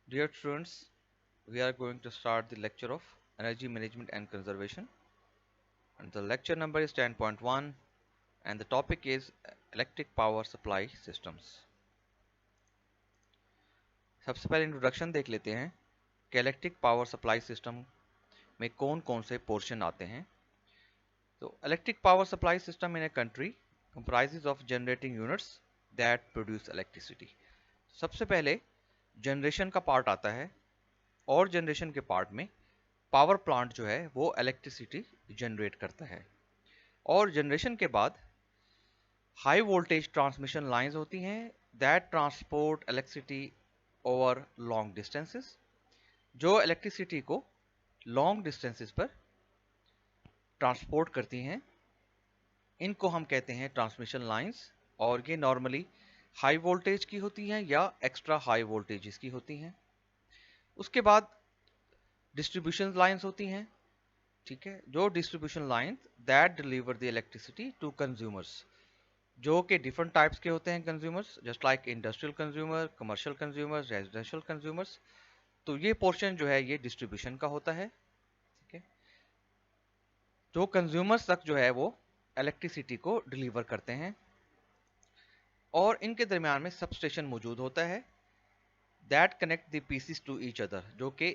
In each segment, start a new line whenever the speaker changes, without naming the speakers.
Dear students, we are going to start the lecture of Energy Management and Conservation. And the lecture number is 10.1 and the topic is Electric Power Supply Systems. सबसे पहले introduction देख लेते हैं कि electric power supply system में कौन कौन से पोर्शन आते हैं. तो electric power supply system in a country comprises of generating units that produce electricity. सबसे पहले जनरेशन का पार्ट आता है और जनरेशन के पार्ट में पावर प्लांट जो है वो इलेक्ट्रिसिटी जनरेट करता है. और जनरेशन के बाद हाई वोल्टेज ट्रांसमिशन लाइंस होती हैं that transport electricity over long distances, जो इलेक्ट्रिसिटी को लॉन्ग डिस्टेंसेस पर ट्रांसपोर्ट करती हैं. इनको हम कहते हैं ट्रांसमिशन लाइंस और ये नॉर्मली हाई वोल्टेज की होती हैं या एक्स्ट्रा हाई वोल्टेज की होती हैं. उसके बाद डिस्ट्रीब्यूशन लाइंस होती हैं, ठीक है, जो distribution lines that deliver the electricity to consumers, जो कि डिफरेंट टाइप्स के होते हैं consumers, just like industrial consumer, commercial consumers, residential consumers. तो ये पोर्शन जो है ये डिस्ट्रीब्यूशन का होता है, ठीक है, जो कंज्यूमर्स तक जो है वो इलेक्ट्रिसिटी को डिलीवर करते हैं. और इनके दरमियान में सबस्टेशन मौजूद होता है that connect the pieces to each other, जो कि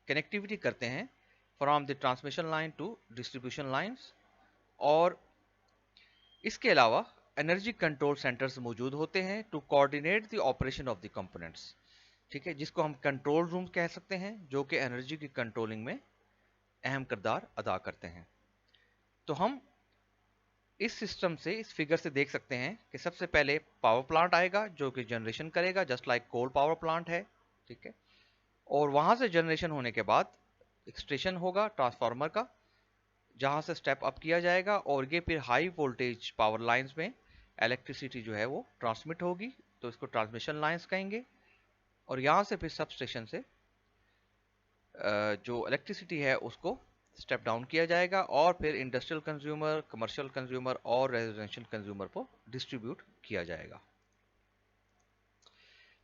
कनेक्टिविटी करते हैं from the transmission line to distribution lines. और इसके अलावा एनर्जी कंट्रोल सेंटर्स मौजूद होते हैं to coordinate the operation of the components, ठीक है, जिसको हम कंट्रोल रूम कह सकते हैं, जो कि एनर्जी की कंट्रोलिंग में अहम किरदार अदा करते हैं. तो हम इस सिस्टम से, इस फिगर से देख सकते हैं कि सबसे पहले पावर प्लांट आएगा जो कि जनरेशन करेगा, just like coal power plant है, ठीक है. और वहां से जनरेशन होने के बाद एक स्टेशन होगा ट्रांसफार्मर का, जहां से स्टेप अप किया जाएगा और ये फिर हाई वोल्टेज पावर लाइंस में इलेक्ट्रिसिटी जो है वो ट्रांसमिट होगी, तो इसको ट्रांसमिशन लाइंस कहेंगे. और यहाँ से फिर सब स्टेशन से जो इलेक्ट्रिसिटी है उसको स्टेप डाउन किया जाएगा और फिर इंडस्ट्रियल कंज्यूमर, कमर्शियल कंज्यूमर और रेजिडेंशियल कंज्यूमर को डिस्ट्रीब्यूट किया जाएगा.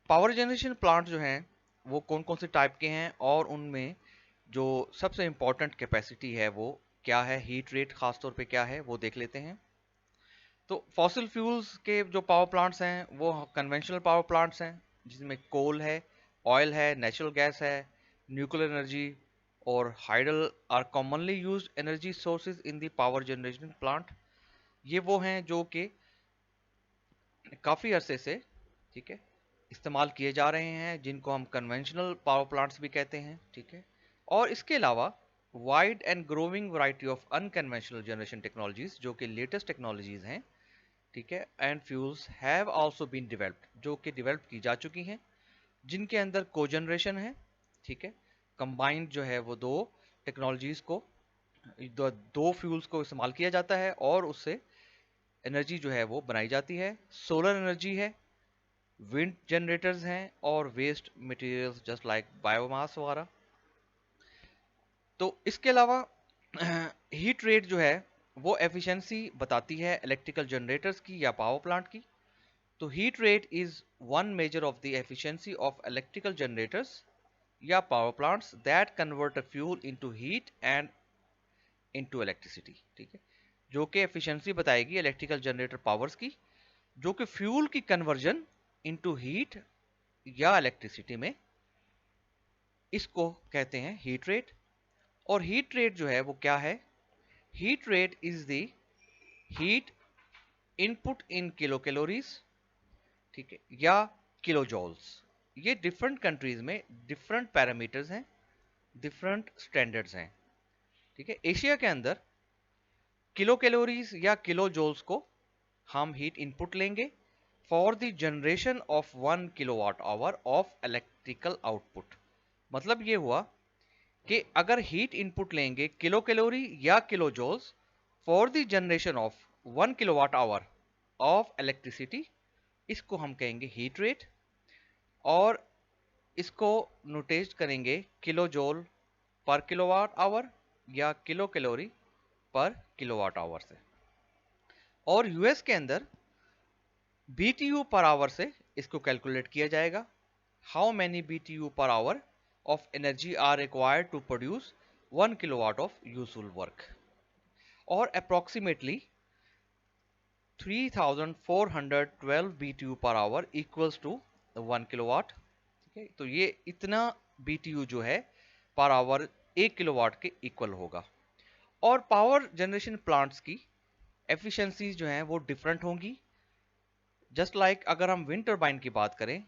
पावर जनरेशन प्लांट जो हैं वो कौन कौन से टाइप के हैं और उनमें जो सबसे इम्पोर्टेंट कैपेसिटी है वो क्या है, हीट रेट खास तौर पे क्या है, वो देख लेते हैं. तो फॉसिल फ्यूल्स के जो पावर प्लांट्स हैं वो कन्वेंशनल पावर प्लांट्स हैं, जिसमें कोल है, ऑयल है, नेचुरल गैस है, न्यूक्लियर एनर्जी और hydel are commonly used energy sources in the power generation plant. ये वो हैं जो कि काफ़ी अरसे से, ठीक है, इस्तेमाल किए जा रहे हैं, जिनको हम कन्वेंशनल पावर प्लांट्स भी कहते हैं, ठीक है. और इसके अलावा wide and growing variety of unconventional generation technologies, जो कि लेटेस्ट टेक्नोलॉजीज हैं, ठीक है, and fuels have also been developed, जो कि डेवलप की जा चुकी हैं, जिनके अंदर कोजनरेशन है, ठीक है, कंबाइंड जो है वो दो टेक्नोलॉजीज को, दो फ्यूल्स को इस्तेमाल किया जाता है और उससे एनर्जी जो है वो बनाई जाती है. सोलर एनर्जी है, विंड जनरेटर्स हैं और waste materials just like biomass वगैरह. तो इसके अलावा हीट रेट जो है वो एफिशिएंसी बताती है इलेक्ट्रिकल जनरेटर्स की या पावर प्लांट की. तो heat rate is one measure of the efficiency of electrical generators या power plants that convert a fuel into heat and into electricity, ठीक है, जो कि एफिशिएंसी बताएगी इलेक्ट्रिकल जनरेटर पावर्स की, जो कि फ्यूल की कन्वर्जन इनटू हीट या इलेक्ट्रिसिटी में, इसको कहते हैं हीट रेट. और हीट रेट जो है वो क्या है, heat rate is the heat input in kilo calories, ठीक है, या किलो जॉल्स. ये डिफरेंट कंट्रीज में डिफरेंट पैरामीटर्स हैं, डिफरेंट स्टैंडर्ड्स हैं, ठीक है. एशिया के अंदर किलो कैलोरीज या किलो जॉल्स को हम हीट इनपुट लेंगे for the generation of 1 kilowatt hour of electrical output. मतलब ये हुआ कि अगर हीट इनपुट लेंगे किलो कैलोरी या kilo joules for the generation of 1 kilowatt hour of electricity, इसको हम कहेंगे हीट रेट. और इसको नोटेट करेंगे किलो जॉल पर किलोवाट आवर या किलो कैलोरी पर किलोवाट आवर से. और यूएस के अंदर बीटीयू पर आवर से इसको कैलकुलेट किया जाएगा. how many BTU per hour of energy are required to produce 1 kilowatt of useful work, or approximately 3412 BTU per hour equals to 1 kilowatt. ठीक है, तो ये इतना BTU जो है पर आवर 1 किलोवाट के इक्वल होगा। और पावर जनरेशन प्लांट्स की एफिशिएंसीज जो हैं वो डिफरेंट होंगी। जस्ट लाइक अगर हम विंड टरबाइन की बात करें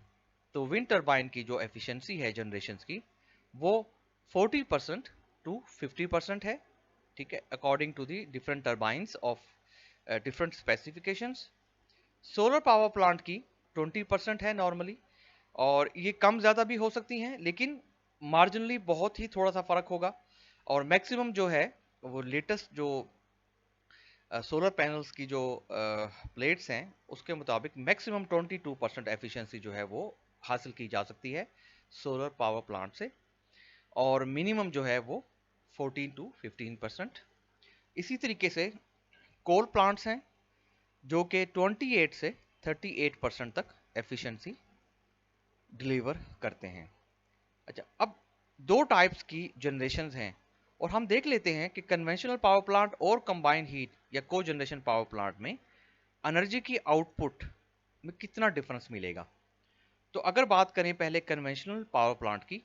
तो विंड टरबाइन की जो एफिशिएंसी है जनरेशन की वो 40% टू 50% है। ठीक है, according to the different turbines of different specifications. Solar power plant की 20% है नॉर्मली, और ये कम ज़्यादा भी हो सकती हैं, लेकिन मार्जिनली बहुत ही थोड़ा सा फर्क होगा। और मैक्सिमम जो है वो लेटेस्ट जो सोलर पैनल्स की जो प्लेट्स हैं उसके मुताबिक मैक्सिमम 22% एफिशिएंसी जो है वो हासिल की जा सकती है सोलर पावर प्लांट से, और मिनिमम जो है वो 14 टू 15%। इसी तरीके से कोल प्लांट्स हैं जो कि 28 से 38% तक एफिशिएंसी डिलीवर करते हैं। अच्छा, अब दो टाइप्स की जनरेशंस हैं, और हम देख लेते हैं कि कन्वेंशनल पावर प्लांट और कंबाइंड हीट या को जनरेशन पावर प्लांट में एनर्जी की आउटपुट में कितना डिफरेंस मिलेगा। तो अगर बात करें पहले कन्वेंशनल पावर प्लांट की,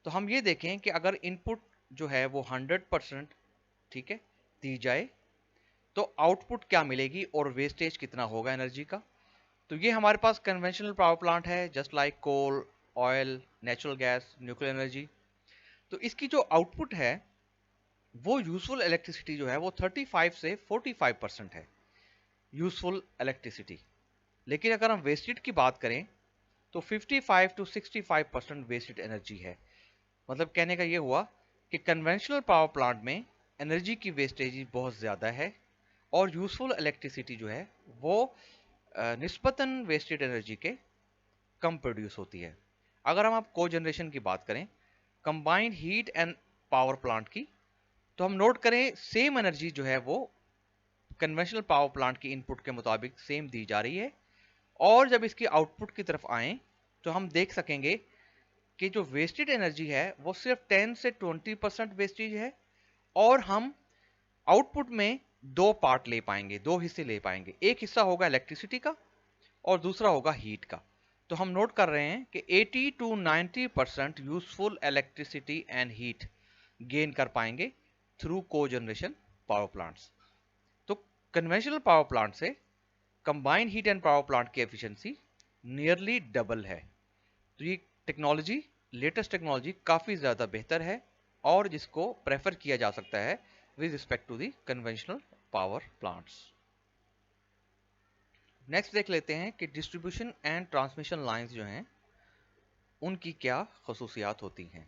तो हम ये देखें कि अगर इनपुट जो है वो 100% ठीक है दी जाए तो आउटपुट क्या मिलेगी और वेस्टेज कितना होगा एनर्जी का। तो ये हमारे पास कन्वेंशनल पावर प्लांट है, just like coal, oil, natural gas, nuclear energy. तो इसकी जो आउटपुट है वो यूजफुल इलेक्ट्रिसिटी जो है वो 35 से 45% है यूजफुल इलेक्ट्रिसिटी। लेकिन अगर हम वेस्टेड की बात करें तो 55 टू 65% वेस्टेड एनर्जी है। मतलब कहने का ये हुआ कि कन्वेंशनल पावर प्लांट में एनर्जी की वेस्टेज बहुत ज़्यादा है, और यूजफुल इलेक्ट्रिसिटी जो है वो निस्बतन वेस्टेड एनर्जी के कम प्रोड्यूस होती है। अगर हम आप को जनरेशन की बात करें combined heat and power plant की, तो हम नोट करें सेम एनर्जी जो है वो कन्वेंशनल पावर प्लांट की इनपुट के मुताबिक सेम दी जा रही है, और जब इसकी आउटपुट की तरफ आए तो हम देख सकेंगे कि जो वेस्टेड एनर्जी है वो सिर्फ 10 से 20% वेस्टेज है, और हम आउटपुट में दो पार्ट ले पाएंगे, दो हिस्से ले पाएंगे। एक हिस्सा होगा इलेक्ट्रिसिटी का और दूसरा होगा हीट का। तो हम नोट कर रहे हैं कि 80 to 90% useful electricity and heat gain कर पाएंगे through cogeneration power plants. तो कन्वेंशनल पावर प्लांट से combined heat and power plant की एफिशिएंसी नियरली डबल है। तो ये टेक्नोलॉजी, लेटेस्ट टेक्नोलॉजी काफ़ी ज़्यादा बेहतर है, और जिसको प्रेफर किया जा सकता है with respect to the conventional power plants. Next देख लेते हैं कि डिस्ट्रीब्यूशन एंड ट्रांसमिशन लाइंस जो हैं उनकी क्या खसूसियात होती हैं।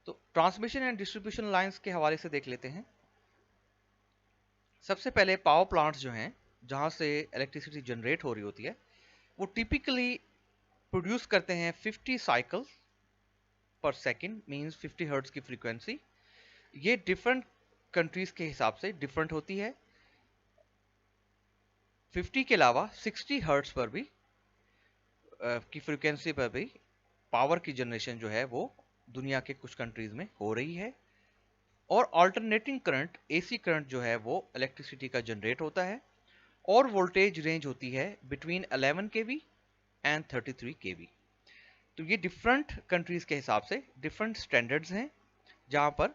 तो ट्रांसमिशन एंड डिस्ट्रीब्यूशन लाइंस के हवाले से देख लेते हैं। सबसे पहले पावर प्लांट्स जो हैं जहां से इलेक्ट्रिसिटी जनरेट हो रही होती है वो टिपिकली प्रोड्यूस करते हैं 50 साइकिल पर सेकेंड, मींस 50 हर्ट्ज की फ्रीक्वेंसी। ये डिफरेंट कंट्रीज के हिसाब से डिफरेंट होती है। 50 के अलावा 60 हर्ट्ज पर भी की फ्रीक्वेंसी पर भी पावर की जनरेशन जो है वो दुनिया के कुछ कंट्रीज में हो रही है। और अल्टरनेटिंग करंट, एसी करंट जो है वो इलेक्ट्रिसिटी का जनरेट होता है, और वोल्टेज रेंज होती है बिटवीन 11 केवी एंड 33 केवी। तो ये डिफरेंट कंट्रीज के हिसाब से डिफरेंट स्टैंडर्ड्स हैं जहां पर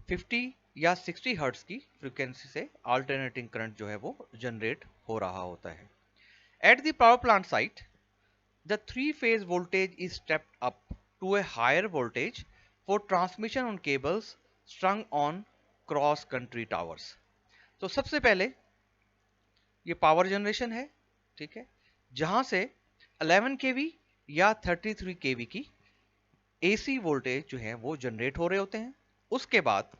50 या 60 हर्ट्ज की फ्रीक्वेंसी से अल्टरनेटिंग करंट जो है वो जनरेट हो रहा होता है। At the power plant site the 3-phase voltage is stepped up to a higher voltage for transmission on cables strung on cross country towers। तो सबसे पहले ये पावर जनरेशन है, ठीक है, जहां से 11 केवी या 33 केवी की एसी वोल्टेज जो है वो जनरेट हो रहे होते हैं। उसके बाद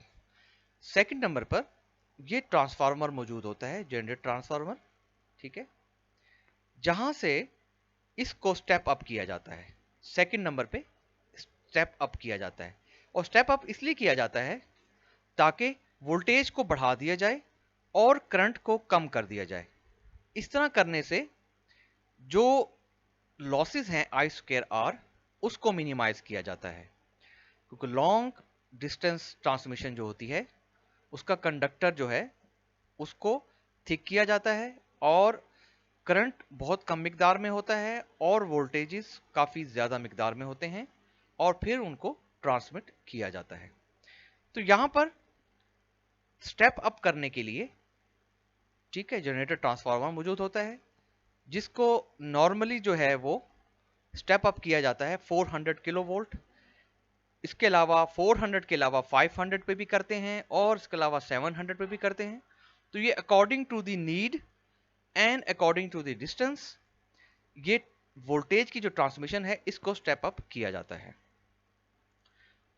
सेकंड नंबर पर ये ट्रांसफार्मर मौजूद होता है, जनरेट ट्रांसफार्मर, ठीक है, जहां से इसको स्टेप अप किया जाता है। सेकंड नंबर पे स्टेप अप किया जाता है, और स्टेप अप इसलिए किया जाता है ताकि वोल्टेज को बढ़ा दिया जाए और करंट को कम कर दिया जाए। इस तरह करने से जो लॉसेस हैं आई स्क्वायर आर, उसको मिनिमाइज किया जाता है, क्योंकि लॉन्ग डिस्टेंस ट्रांसमिशन जो होती है उसका कंडक्टर जो है उसको थिक किया जाता है और करंट बहुत कम मिकदार में होता है और वोल्टेजेस काफ़ी ज़्यादा मिकदार में होते हैं और फिर उनको ट्रांसमिट किया जाता है। तो यहाँ पर स्टेप अप करने के लिए, ठीक है, जनरेटर ट्रांसफार्मर मौजूद होता है जिसको नॉर्मली जो है वो स्टेप अप किया जाता है 400 किलो वोल्ट। इसके अलावा 400 के अलावा 500 पे भी करते हैं और इसके अलावा 700 पे भी करते हैं। तो ये according to the need and according to the distance, ये वोल्टेज की जो ट्रांसमिशन है इसको स्टेप अप किया जाता है।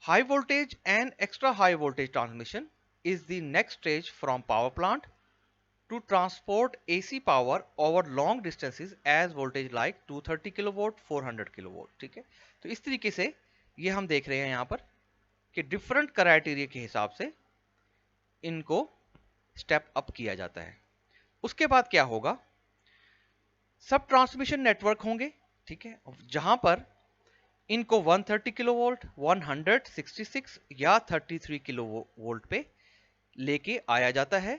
High voltage and extra high voltage transmission is the next stage from power plant to transport AC power over long distances as voltage like 230 kilowatt 400 kilowatt. ठीक है, तो इस तरीके से ये हम देख रहे हैं यहाँ पर कि डिफरेंट क्राइटेरिया के हिसाब से इनको स्टेप अप किया जाता है। उसके बाद क्या होगा, सब ट्रांसमिशन नेटवर्क होंगे, ठीक है, जहां पर इनको 130 किलोवोल्ट 166 या 33 किलोवोल्ट पे लेके आया जाता है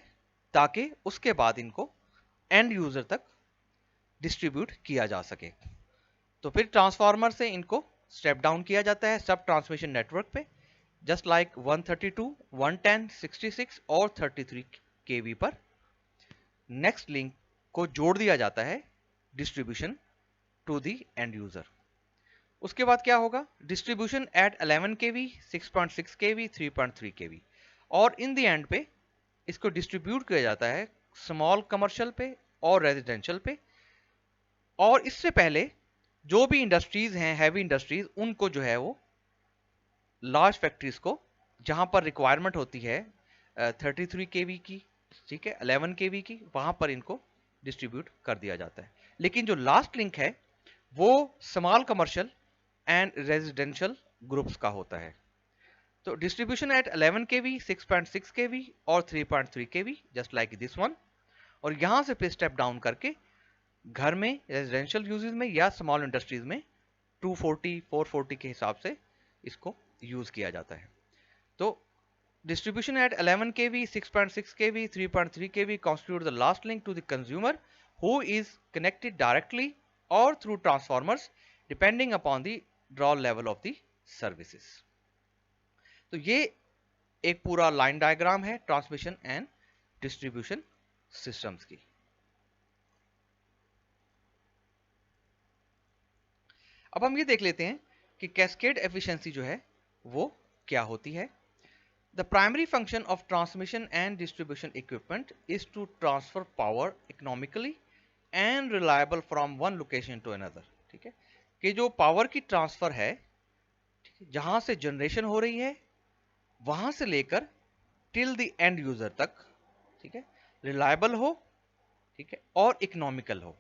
ताकि उसके बाद इनको एंड यूजर तक डिस्ट्रीब्यूट किया जा सके। तो फिर ट्रांसफार्मर से इनको स्टेप डाउन किया जाता है सब ट्रांसमिशन नेटवर्क पे, जस्ट लाइक 132, 110, 66 और 33 केवी पर नेक्स्ट लिंक को जोड़ दिया जाता है distribution to the end user. उसके बाद क्या होगा, डिस्ट्रीब्यूशन एट 11 केवी 6.6 केवी 3.3 केवी और इन द एंड पे इसको डिस्ट्रीब्यूट किया जाता है स्मॉल कमर्शियल पे और रेजिडेंशियल पे। और इससे पहले जो भी इंडस्ट्रीज हैं, हैवी इंडस्ट्रीज, उनको जो है वो लार्ज फैक्ट्रीज को जहां पर रिक्वायरमेंट होती है 33 केवी की, ठीक है, 11 केवी की, वहां पर इनको डिस्ट्रीब्यूट कर दिया जाता है। लेकिन जो लास्ट लिंक है वो small commercial and residential groups का होता है। तो डिस्ट्रीब्यूशन एट 11 केवी 6.6 केवी और 3.3 केवी जस्ट लाइक दिस वन, और यहां से फिर स्टेप डाउन करके घर में रेजिडेंशियल यूजेस में या स्मॉल इंडस्ट्रीज में 240 440 के हिसाब से इसको यूज किया जाता है। तो distribution at 11 kV 6.6 kV 3.3 kV constitute the last link to the consumer who is connected directly or through transformers depending upon the draw level of the services। तो ये एक पूरा लाइन डायग्राम है ट्रांसमिशन एंड डिस्ट्रीब्यूशन सिस्टम्स की। अब हम ये देख लेते हैं कि कैस्केड एफिशिएंसी जो है वो क्या होती है। The primary function of transmission and distribution equipment is to transfer power economically and reliable from one location to another। ठीक है, कि जो पावर की ट्रांसफर है, जहां से जनरेशन हो रही है वहां से लेकर टिल द एंड यूजर तक, ठीक है, रिलायबल हो, ठीक है, और इकोनॉमिकल हो।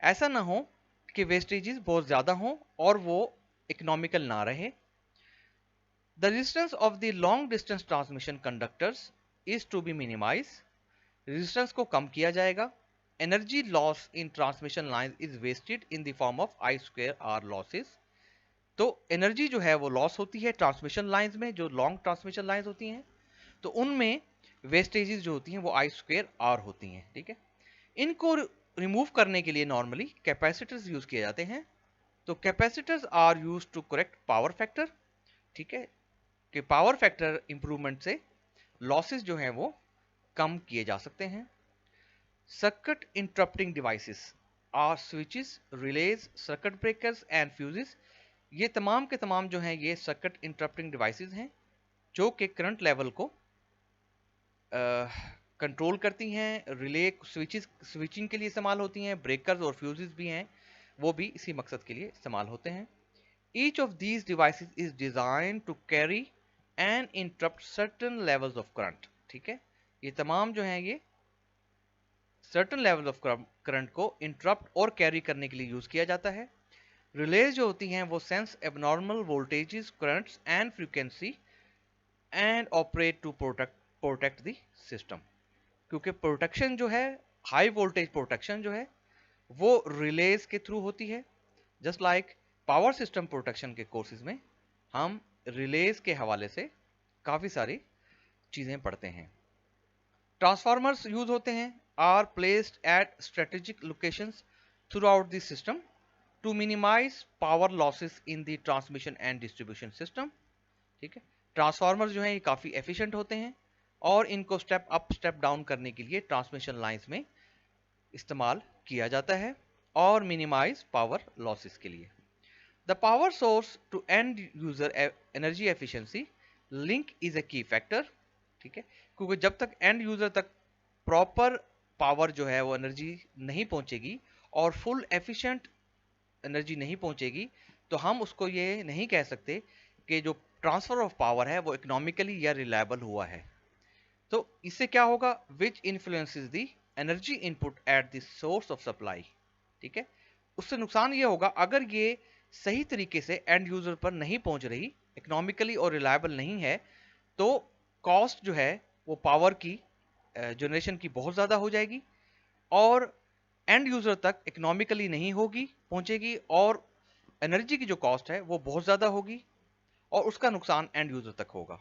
ऐसा ना हो कि वेस्टेजेस बहुत ज्यादा हो और वो इकोनॉमिकल ना रहे। The resistance of the long distance transmission conductors is to be minimized। Resistance को कम किया जाएगा। Energy loss in transmission lines is wasted in the form of I square R losses। तो एनर्जी जो है वो लॉस होती है ट्रांसमिशन लाइंस में, जो लॉन्ग ट्रांसमिशन लाइंस होती हैं, तो उनमें वेस्टेजेस जो होती हैं वो I स्क्वायर R होती हैं। ठीक है, इनको रिमूव करने के लिए नॉर्मली कैपेसिटर्स यूज किए जाते हैं। तो capacitors are use to correct power factor, ठीक है, कि पावर फैक्टर इंप्रूवमेंट से लॉसेस जो हैं वो कम किए जा सकते हैं। Circuit interrupting devices are switches, relays, circuit breakers and fuses. ये तमाम के तमाम जो हैं ये सर्किट इंटरप्टिंग डिवाइसेस हैं जो कि करंट लेवल को कंट्रोल करती हैं। रिले स्विचेस स्विचिंग के लिए इस्तेमाल होती हैं, ब्रेकर्स और फ्यूजेस भी हैं, वो भी इसी मकसद के लिए इस्तेमाल होते हैं। Each of these devices is designed to carry and interrupt certain levels of current। ठीक है, ये तमाम जो हैं ये certain levels of current को interrupt और carry करने के लिए यूज किया जाता है। रिलेज जो होती हैं वो sense abnormal voltages, currents and frequency and operate to protect the system। क्योंकि प्रोटेक्शन जो है, हाई वोल्टेज प्रोटेक्शन जो है वो रिलेज के थ्रू होती है। Just like power system protection के कोर्सेज में हम रिलेज के हवाले से काफी सारी चीजें पढ़ते हैं। ट्रांसफार्मर्स यूज होते हैं, are placed at strategic locations throughout this system to minimise power losses in the transmission and distribution system. ठीक है, ट्रांसफार्मर जो है ये काफी एफिशिएंट होते हैं और इनको स्टेप अप स्टेप डाउन करने के लिए ट्रांसमिशन लाइंस में इस्तेमाल किया जाता है और मिनिमाइज पावर लॉसेस के लिए। The power source to end user energy efficiency link is a key factor. ठीक है, क्योंकि जब तक एंड यूजर तक प्रॉपर पावर जो है वो एनर्जी नहीं पहुंचेगी और फुल एफिशिएंट एनर्जी नहीं पहुंचेगी तो हम उसको ये नहीं कह सकते कि जो ट्रांसफर ऑफ पावर है वो इकोनॉमिकली या रिलायबल हुआ है। तो इससे क्या होगा, which influences the energy input at the source of supply. ठीक है, उससे नुकसान ये होगा अगर ये सही तरीके से एंड यूजर पर नहीं पहुंच रही, इकोनॉमिकली और रिलायबल नहीं है, तो कॉस्ट जो है वो पावर की जनरेशन की बहुत ज़्यादा हो जाएगी और एंड यूजर तक इकोनॉमिकली नहीं होगी पहुंचेगी और एनर्जी की जो कॉस्ट है वो बहुत ज़्यादा होगी और उसका नुकसान एंड यूजर तक होगा।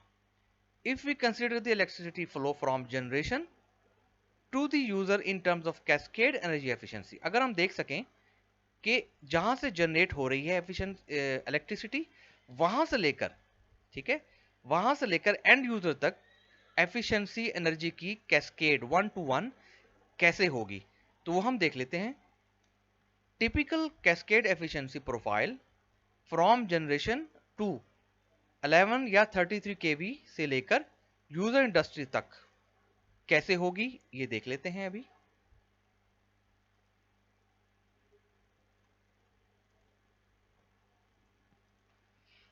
If we consider the electricity flow from generation to the user in terms of cascade energy efficiency, अगर हम देख सकें कि जहां से जनरेट हो रही है एफिशिएंट इलेक्ट्रिसिटी वहां से लेकर, ठीक है, वहां से लेकर एंड यूजर तक एफिशिएंसी एनर्जी की कैस्केड 1 to 1 कैसे होगी, तो वो हम देख लेते हैं। Typical cascade efficiency profile from generation to 11 या 33 केवी से लेकर यूजर इंडस्ट्री तक कैसे होगी ये देख लेते हैं अभी।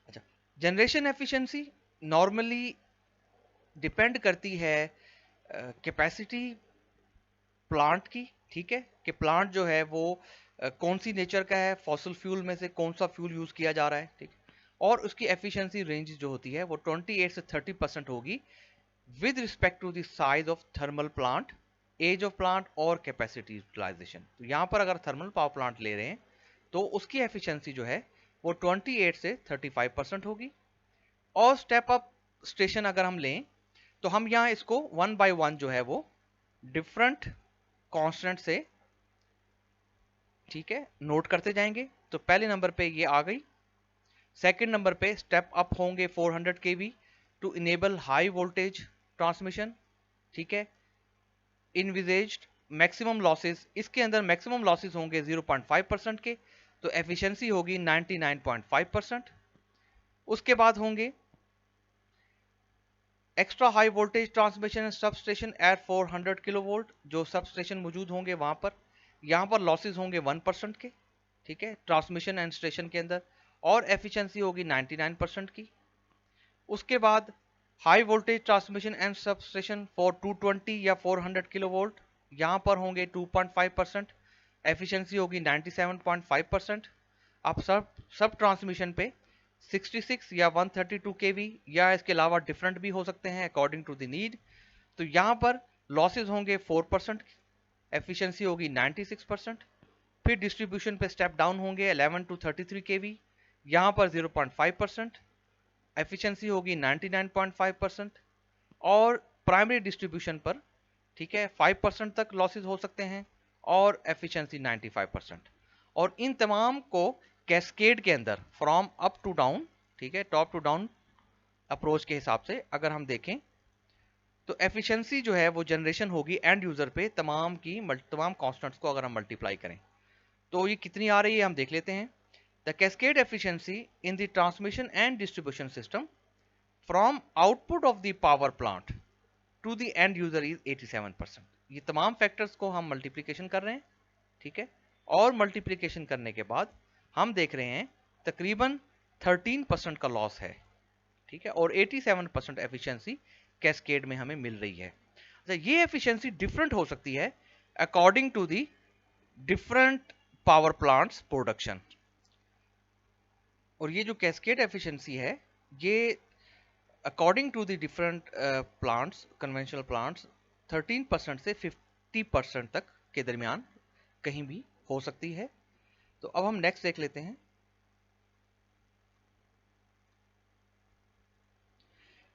अच्छा, जनरेशन एफिशिएंसी नॉर्मली डिपेंड करती है कैपेसिटी प्लांट की। ठीक है, कि प्लांट जो है वो कौन सी नेचर का है, फॉसिल फ्यूल में से कौन सा फ्यूल यूज किया जा रहा है। ठीक, और उसकी एफिशिएंसी रेंज जो होती है वो 28 से 30% होगी with respect to the size of thermal plant, age of plant और कैपेसिटी यूटिलाइजेशन। तो यहाँ पर अगर थर्मल पावर प्लांट ले रहे हैं तो उसकी एफिशिएंसी जो है वो 28 से 35% होगी। और स्टेप अप स्टेशन अगर हम लें तो हम यहाँ इसको 1 by 1 जो है वो डिफरेंट कांस्टेंट से, ठीक है, नोट करते जाएंगे। तो पहले नंबर पे ये आ गई। सेकंड नंबर पे स्टेप अप होंगे 400 KV to enable high voltage transmission. ठीक है, इनविजेज्ड मैक्सिमम लॉसेस, इसके अंदर मैक्सिमम लॉसेस होंगे 0.5% के, तो एफिशिएंसी होगी 99.5%। उसके बाद होंगे extra high voltage transmission sub station at 400 kilovolt, जो सब स्टेशन मौजूद होंगे वहां पर, यहां पर लॉसेस होंगे 1% के। ठीक है, ट्रांसमिशन एंड स्टेशन के अंदर, और एफिशिएंसी होगी 99% की। उसके बाद high voltage transmission and sub station for 220 या 400 किलोवोल्ट, यहां पर होंगे 2.5%, एफिशिएंसी होगी 97.5%। अब सब ट्रांसमिशन पे 66 या 132 केवी या इसके अलावा डिफरेंट भी हो सकते हैं अकॉर्डिंग टू द नीड। तो यहाँ पर लॉसेज होंगे 4%, एफिशिएंसी होगी 96%। फिर डिस्ट्रीब्यूशन पे स्टेप डाउन होंगे 11 to 33 केवी, यहाँ पर 0.5%, एफिशिएंसी होगी 99.5%। और प्राइमरी डिस्ट्रीब्यूशन पर, ठीक है, 5% तक लॉसेज हो सकते हैं और एफिशिएंसी 95%। और इन तमाम को कैस्केड के अंदर फ्रॉम अप टू डाउन, ठीक है, टॉप टू डाउन अप्रोच के हिसाब से अगर हम देखें तो एफिशिएंसी जो है वो जनरेशन होगी एंड यूजर पे तमाम कॉन्स्टेंट्स को अगर हम मल्टीप्लाई करें तो ये कितनी आ रही है हम देख लेते हैं। The cascade efficiency in the transmission and distribution system from output of the power plant to the end user is 87%। ये तमाम फैक्टर्स को हम मल्टीप्लीकेशन कर रहे हैं। ठीक है, और मल्टीप्लीकेशन करने के बाद हम देख रहे हैं तकरीबन 13% का लॉस है। ठीक है, और 87% एफिशिएंसी कैस्केड में हमें मिल रही है। अच्छा, ये एफिशिएंसी डिफरेंट हो सकती है according to the different power plants production. और ये जो कैस्केड एफिशिएंसी है ये according to the different plants, conventional plants, 13% से 50% तक के दरमियान कहीं भी हो सकती है। तो अब हम नेक्स्ट देख लेते हैं।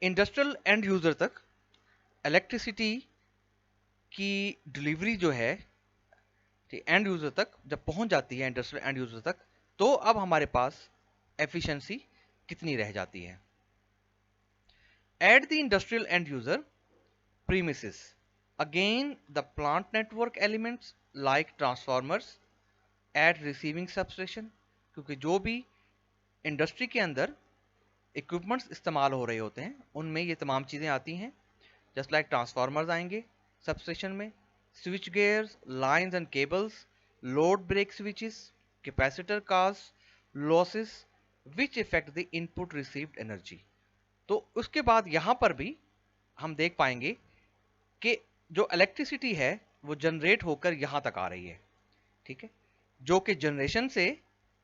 इंडस्ट्रियल एंड यूजर तक इलेक्ट्रिसिटी की डिलीवरी जो है एंड यूजर तक जब पहुंच जाती है, इंडस्ट्रियल एंड यूजर तक, तो अब हमारे पास एफिशिएंसी कितनी रह जाती है। At the industrial and user premises, again the plant network elements like transformers at receiving substation, क्योंकि जो भी इंडस्ट्री के अंदर इक्विपमेंट्स इस्तेमाल हो रहे होते हैं उनमें ये तमाम चीज़ें आती हैं। जस्ट लाइक ट्रांसफार्मर्स आएंगे सबस्टेशन में, switch gears, lines and cables, load break switches, capacitor cars, losses which effect the input received energy. तो उसके बाद यहां पर भी हम देख पाएंगे कि जो इलेक्ट्रिसिटी है वो जनरेट होकर यहां तक आ रही है, ठीक है, जो कि जनरेशन से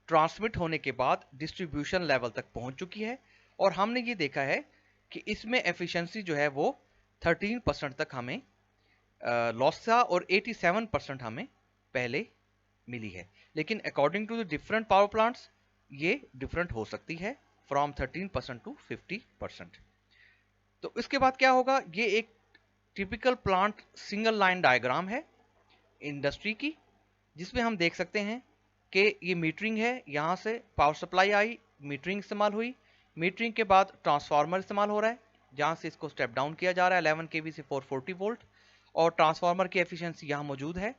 ट्रांसमिट होने के बाद डिस्ट्रीब्यूशन लेवल तक पहुंच चुकी है। और हमने ये देखा है कि इसमें एफिशिएंसी जो है वो 13% तक हमें लॉस था और 87% हमें पहले मिली है। लेकिन according to the different power plants ये डिफरेंट हो सकती है फ्रॉम 13% टू 50%। तो इसके बाद क्या होगा, ये एक typical plant single line diagram है इंडस्ट्री की, जिसमें हम देख सकते हैं कि ये मीटरिंग है, यहाँ से पावर सप्लाई आई, मीटरिंग इस्तेमाल हुई, मीटरिंग के बाद ट्रांसफार्मर इस्तेमाल हो रहा है जहाँ से इसको स्टेप डाउन किया जा रहा है 11 kV से 440 वोल्ट, और ट्रांसफार्मर की एफिशिएंसी यहाँ मौजूद है,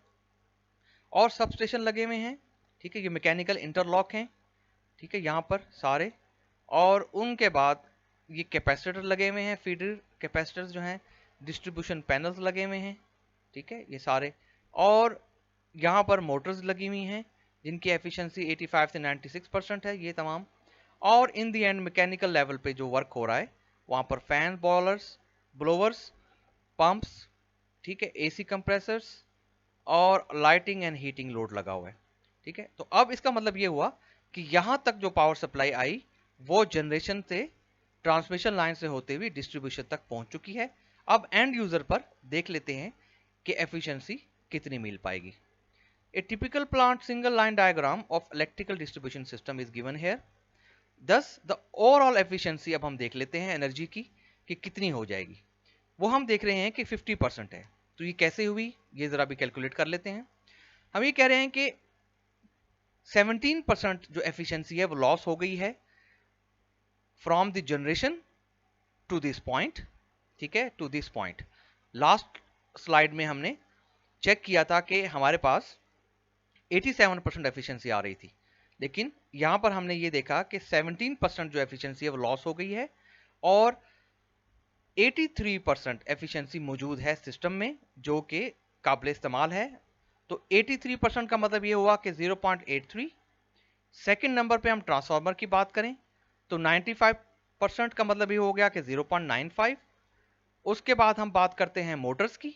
और सबस्टेशन लगे हुए हैं, ठीक है, ये मैकेनिकल इंटरलॉक हैं, ठीक है, यहाँ पर सारे, और उनके बाद ये कैपेसिटर लगे हुए हैं, फीडर कैपेसिटर्स जो हैं, डिस्ट्रीब्यूशन पैनल्स लगे हुए हैं, ठीक है, ये सारे, और यहाँ पर मोटर्स लगी हुई हैं जिनकी एफिशिएंसी 85 से 96% है ये तमाम। और इन दी एंड मैकेनिकल लेवल पे जो वर्क हो रहा है वहाँ पर फैन, बॉयलर्स, ब्लोवर्स, पंप्स, ठीक है, एसी कंप्रेसर्स और लाइटिंग एंड हीटिंग लोड लगा हुआ है, ठीक है। तो अब इसका मतलब ये हुआ कि यहाँ तक जो पावर सप्लाई आई वो जनरेशन से, ट्रांसमिशन लाइन से होते हुए डिस्ट्रीब्यूशन तक पहुंच चुकी है। अब एंड यूजर पर देख लेते हैं कि एफिशिएंसी कितनी मिल पाएगी। A typical plant single line diagram of electrical distribution system is given here. Thus the overall efficiency अब हम देख लेते हैं एनर्जी की कि कितनी हो जाएगी। वो हम देख रहे हैं कि 50% है। तो ये कैसे हुई ये जरा भी कैलकुलेट कर लेते हैं। हम ये कह रहे हैं कि 17% जो एफिशिएंसी है वो लॉस हो गई है from the generation to this point, ठीक है, to this point. Last slide में हमने चेक किया था कि हमारे पास 87% एफिशिएंसी आ रही थी, लेकिन यहां पर हमने ये देखा कि 17% जो एफिशिएंसी है वो लॉस हो गई है और 83% एफिशिएंसी मौजूद है सिस्टम में जो कि काबिल इस्तेमाल है। तो 83% का मतलब ये हुआ कि 0.83। सेकंड नंबर पे हम ट्रांसफार्मर की बात करें तो 95% का मतलब ये हो गया कि 0.95। उसके बाद हम बात करते हैं मोटर्स की,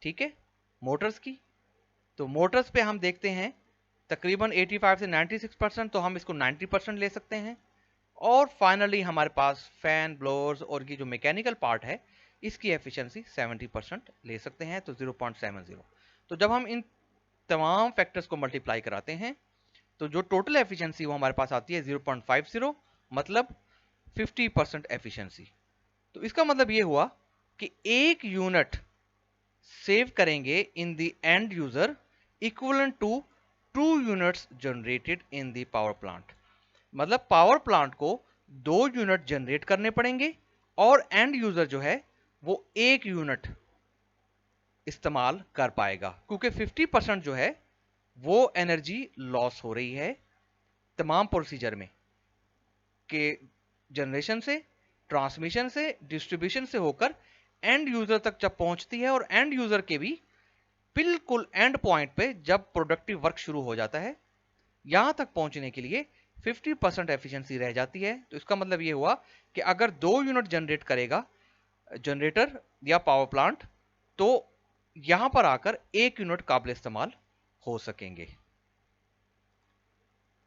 ठीक है, मोटर्स की। तो मोटर्स पे हम देखते हैं तकरीबन 85 से 96%, तो हम इसको 90% ले सकते हैं। और फाइनली हमारे पास फैन, ब्लोअर्स और ये जो मैकेनिकल पार्ट है इसकी एफिशिएंसी 70% ले सकते हैं, तो 0.70। तो जब हम इन तमाम फैक्टर्स को मल्टीप्लाई कराते हैं तो जो टोटल एफिशिएंसी वो हमारे पास आती है 0.50, मतलब 50% एफिशिएंसी। तो इसका मतलब ये हुआ कि एक यूनिट सेव करेंगे in the end user equivalent to 2 units generated in the power plant. मतलब पावर प्लांट को 2 यूनिट जनरेट करने पड़ेंगे और एंड यूजर जो है वो 1 यूनिट इस्तेमाल कर पाएगा, क्योंकि 50% जो है वो एनर्जी लॉस हो रही है तमाम प्रोसीजर में, कि जनरेशन से, ट्रांसमिशन से, डिस्ट्रीब्यूशन से होकर एंड यूजर तक जब पहुंचती है, और एंड यूजर के भी बिल्कुल एंड पॉइंट पे जब प्रोडक्टिव वर्क शुरू हो जाता है, यहां तक पहुंचने के लिए 50% एफिशिएंसी रह जाती है। तो इसका मतलब यह हुआ कि अगर 2 यूनिट जनरेट करेगा जनरेटर या पावर प्लांट, तो यहां पर आकर 1 यूनिट काबिल इस्तेमाल हो सकेंगे।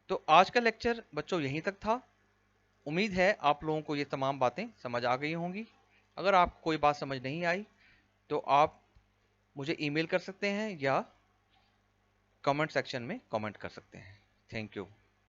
तो आज का लेक्चर बच्चों यहीं तक था। उम्मीद है आप लोगों को ये तमाम बातें समझ आ गई होंगी। अगर आपको कोई बात समझ नहीं आई तो आप मुझे ईमेल कर सकते हैं या कमेंट सेक्शन में कमेंट कर सकते हैं। Thank you.